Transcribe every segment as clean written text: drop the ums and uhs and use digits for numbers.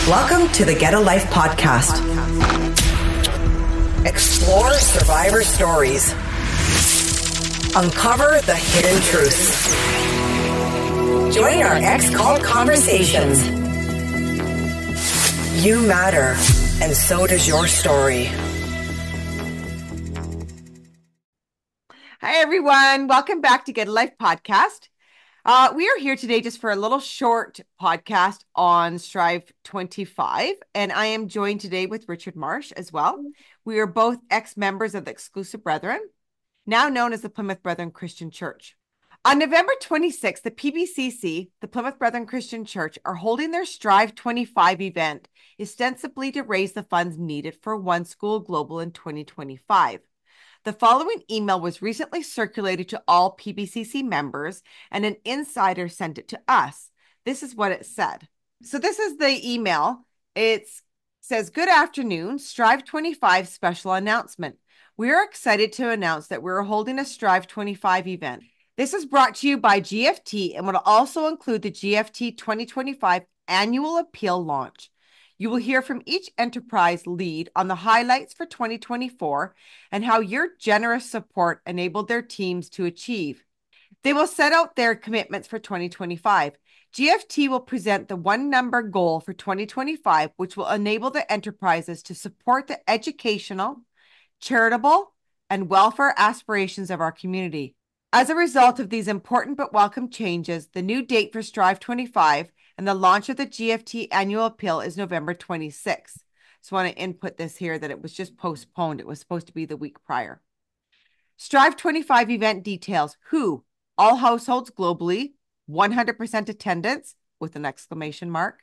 Welcome to the Get a Life podcast. Explore survivor stories. Uncover the hidden truths. Join our X-Call conversations. You matter, and so does your story. Hi, everyone. Welcome back to Get a Life podcast. We are here today just for a little short podcast on Strive 25, and I am joined today with Richard Marsh as well. We are both ex-members of the Exclusive Brethren, now known as the Plymouth Brethren Christian Church. On November 26th, the PBCC, the Plymouth Brethren Christian Church, are holding their Strive 25 event, ostensibly to raise the funds needed for One School Global in 2025. The following email was recently circulated to all PBCC members, and an insider sent it to us. This is what it said. So this is the email. It says, "Good afternoon, Strive 25 special announcement. We are excited to announce that we're holding a Strive 25 event. This is brought to you by GFT and will also include the GFT 2025 annual appeal launch. You will hear from each enterprise lead on the highlights for 2024 and how your generous support enabled their teams to achieve. They will set out their commitments for 2025. GFT will present the one number goal for 2025, which will enable the enterprises to support the educational, charitable, and welfare aspirations of our community. As a result of these important but welcome changes, the new date for Strive 25 and the launch of the GFT annual appeal is November 26th. So I want to input this here that it was just postponed. It was supposed to be the week prior. Strive 25 event details. Who? All households globally. 100% attendance with an exclamation mark.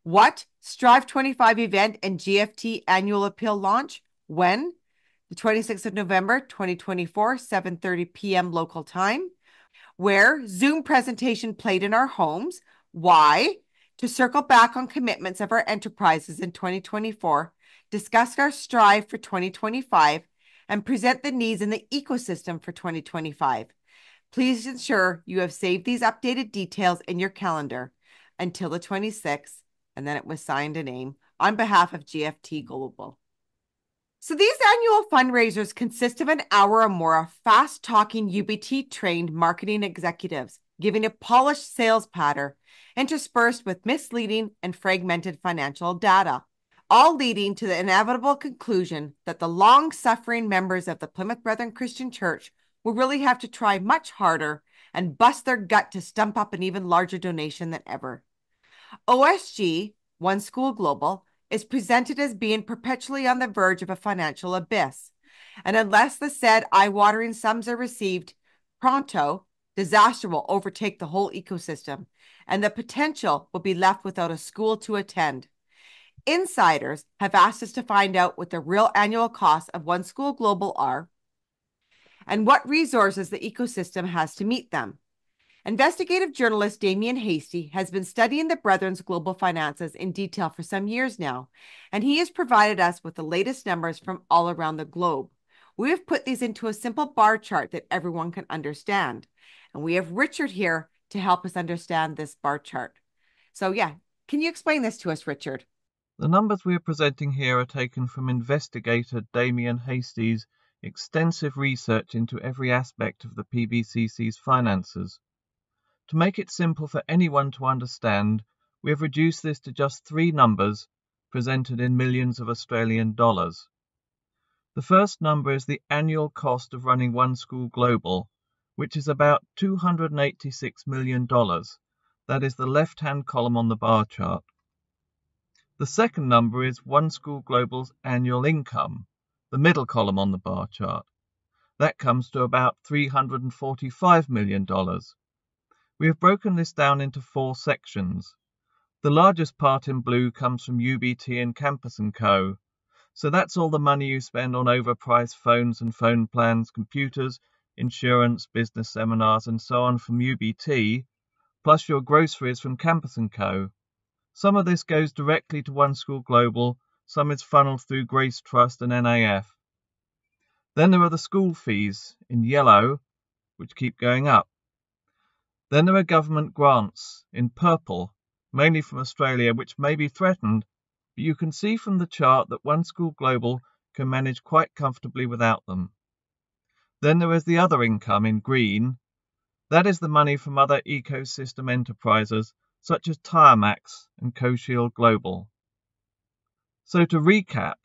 What? Strive 25 event and GFT annual appeal launch. When? The 26th of November, 2024, 7:30 p.m. local time. Where? Zoom presentation played in our homes. Why? To circle back on commitments of our enterprises in 2024, discuss our Strive for 2025, and present the needs in the ecosystem for 2025. Please ensure you have saved these updated details in your calendar until the 26th, and then it was signed a name on behalf of GFT Global. So these annual fundraisers consist of an hour or more of fast-talking UBT-trained marketing executives, giving a polished sales patter interspersed with misleading and fragmented financial data, all leading to the inevitable conclusion that the long-suffering members of the Plymouth Brethren Christian Church will really have to try much harder and bust their gut to stump up an even larger donation than ever. OSG, One School Global, is presented as being perpetually on the verge of a financial abyss, and unless the said eye-watering sums are received pronto, disaster will overtake the whole ecosystem, and the potential will be left without a school to attend. Insiders have asked us to find out what the real annual costs of One School Global are and what resources the ecosystem has to meet them. Investigative journalist Damien Hasty has been studying the Brethren's global finances in detail for some years now, and he has provided us with the latest numbers from all around the globe. We have put these into a simple bar chart that everyone can understand, and we have Richard here to help us understand this bar chart. So yeah, can you explain this to us, Richard? The numbers we are presenting here are taken from investigator Damien Hasty's extensive research into every aspect of the PBCC's finances. To make it simple for anyone to understand, we have reduced this to just three numbers presented in millions of Australian dollars. The first number is the annual cost of running One School Global, which is about $286 million. That is the left-hand column on the bar chart. The second number is One School Global's annual income, the middle column on the bar chart. That comes to about $345 million. We have broken this down into four sections. The largest part in blue comes from UBT and Campus & Co. So that's all the money you spend on overpriced phones and phone plans, computers, insurance, business seminars, and so on from UBT, plus your groceries from Campus & Co. Some of this goes directly to One School Global, some is funneled through Grace Trust and NAF. Then there are the school fees, in yellow, which keep going up. Then there are government grants, in purple, mainly from Australia, which may be threatened, but you can see from the chart that One School Global can manage quite comfortably without them. Then there is the other income in green. That is the money from other ecosystem enterprises such as Tiremax and CoShield Global. So to recap,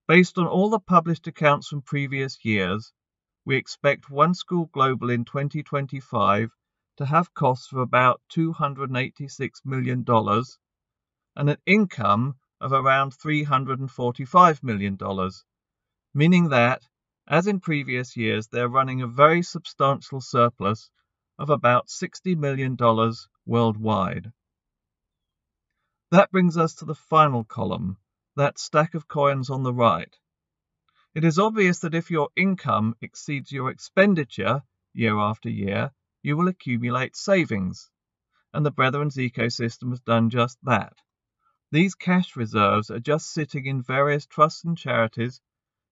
based on all the published accounts from previous years, we expect One School Global in 2025 to have costs of about $286 million and an income of around $345 million, meaning that, as in previous years, they're running a very substantial surplus of about $60 million worldwide. That brings us to the final column, that stack of coins on the right. It is obvious that if your income exceeds your expenditure year after year, you will accumulate savings, and the Brethren's ecosystem has done just that. These cash reserves are just sitting in various trusts and charities,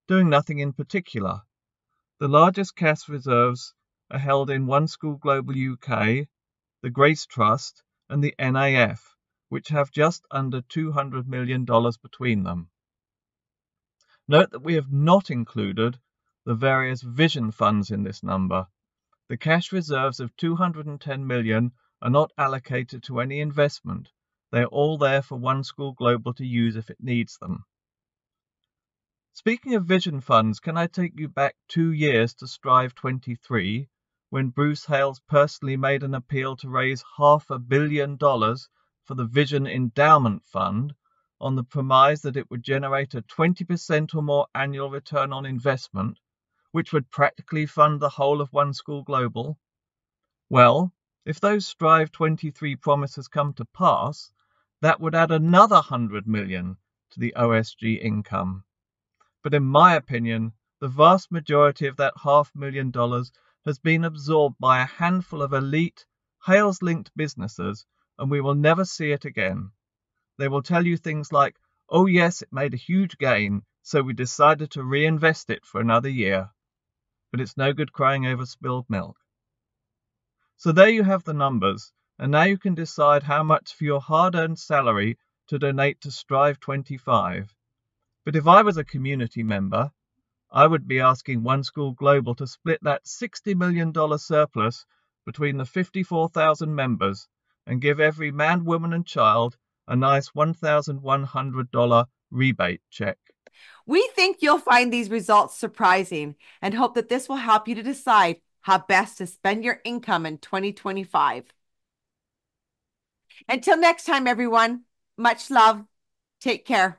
doing nothing in particular. The largest cash reserves are held in One School Global UK, the Grace Trust, and the NAF, which have just under $200 million between them. Note that we have not included the various vision funds in this number. The cash reserves of $210 million are not allocated to any investment. They are all there for One School Global to use if it needs them. Speaking of vision funds, can I take you back 2 years to Strive 23, when Bruce Hales personally made an appeal to raise $500 million for the Vision Endowment Fund on the premise that it would generate a 20% or more annual return on investment, which would practically fund the whole of One School Global? Well, if those Strive 23 promises come to pass, that would add another $100 million to the OSG income. But in my opinion, the vast majority of that $500,000 has been absorbed by a handful of elite, Hales-linked businesses, and we will never see it again. They will tell you things like, oh yes, it made a huge gain, so we decided to reinvest it for another year. But it's no good crying over spilled milk. So there you have the numbers, and now you can decide how much for your hard-earned salary to donate to Strive 25. But if I was a community member, I would be asking One School Global to split that $60 million surplus between the 54,000 members and give every man, woman and child a nice $1,100 rebate check. We think you'll find these results surprising and hope that this will help you to decide how best to spend your income in 2025. Until next time, everyone, much love. Take care.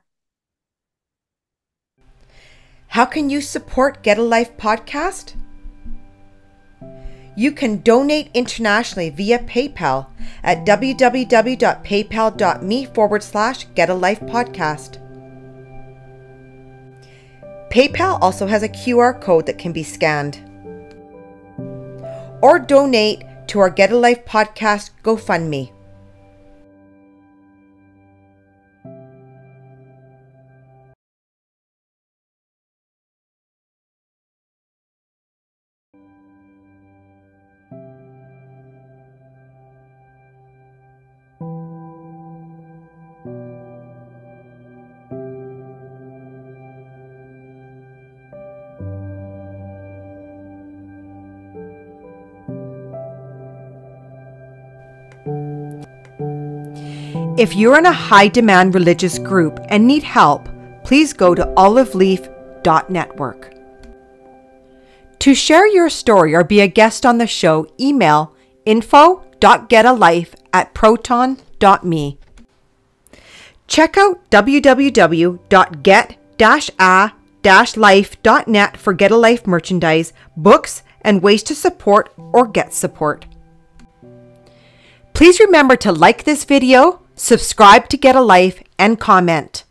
How can you support Get a Life podcast? You can donate internationally via PayPal at www.paypal.me/getalifepodcast. PayPal also has a QR code that can be scanned. Or donate to our Get a Life podcast GoFundMe. If you're in a high-demand religious group and need help, please go to oliveleaf.network. To share your story or be a guest on the show, email info.getalife@proton.me. Check out www.get-a-life.net for Get a Life merchandise, books, and ways to support or get support. Please remember to like this video, subscribe to Get a Life, and comment.